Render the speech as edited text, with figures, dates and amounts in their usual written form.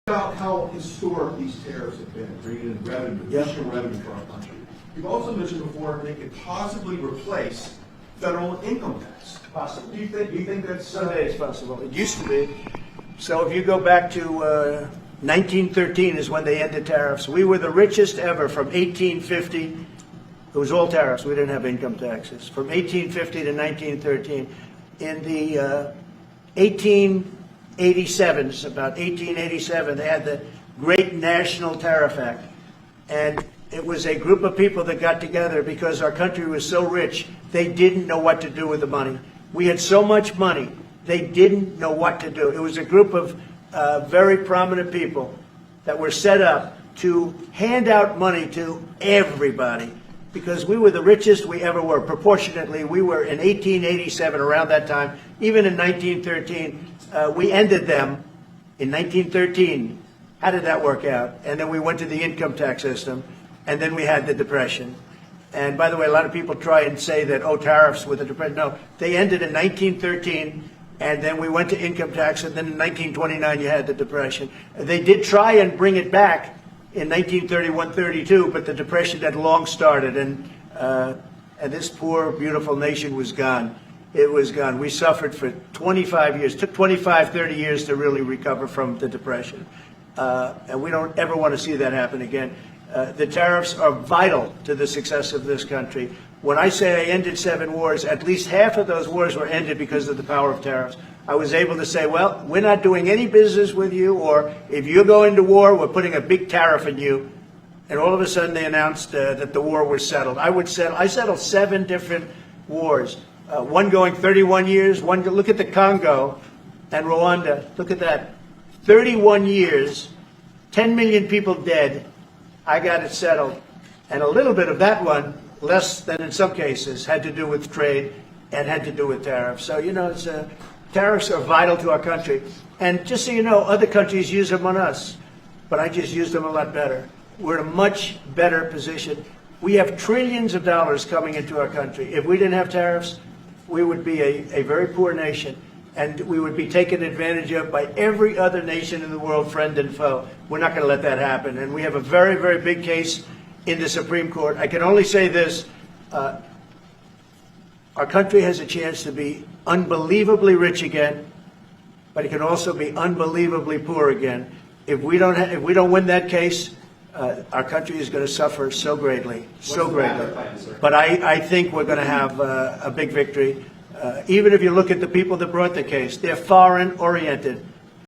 About how historic these tariffs have been, bringing in revenue, additional revenue for our country. You've also mentioned before they could possibly replace federal income tax. Possible. Do you think that's Someday it's possible. It used to be. So if you go back to 1913 is when they ended tariffs. We were the richest ever from 1850. It was all tariffs. We didn't have income taxes. From 1850 to 1913. In the 1887s, about 1887, they had the Great National Tariff Act. And it was a group of people that got together because our country was so rich, they didn't know what to do with the money. We had so much money, they didn't know what to do. It was a group of very prominent people that were set up to hand out money to everybody because we were the richest we ever were. Proportionately, we were in 1887, around that time, even in 1913. We ended them in 1913. How did that work out? And then we went to the income tax system, and then we had the Depression. And by the way, a lot of people try and say that, oh, tariffs with the Depression. No, they ended in 1913, and then we went to income tax, and then in 1929 you had the Depression. They did try and bring it back in 1931-32, but the Depression had long started, and this poor, beautiful nation was gone. It was gone. We suffered for 25 years. It took 25, 30 years to really recover from the Depression. And we don't ever want to see that happen again. The tariffs are vital to the success of this country. When I say I ended 7 wars, at least half of those wars were ended because of the power of tariffs. I was able to say, well, we're not doing any business with you, or if you're going to war, we're putting a big tariff on you. And all of a sudden they announced that the war was settled. I settled 7 different wars. One going 31 years, one, look at the Congo and Rwanda, look at that. 31 years, 10 million people dead, I got it settled. And a little bit of that one, less than in some cases, had to do with trade and had to do with tariffs. So, you know, tariffs are vital to our country. And just so you know, other countries use them on us, but I just use them a lot better. We're in a much better position. We have trillions of dollars coming into our country. If we didn't have tariffs, we would be a very poor nation, and we would be taken advantage of by every other nation in the world, friend and foe. We're not going to let that happen, and we have a very, very big case in the Supreme Court. I can only say this. Our country has a chance to be unbelievably rich again, but it can also be unbelievably poor again. If we don't win that case, our country is going to suffer so greatly, so greatly. But I think we're going to have a big victory. Even if you look at the people that brought the case, they're foreign-oriented.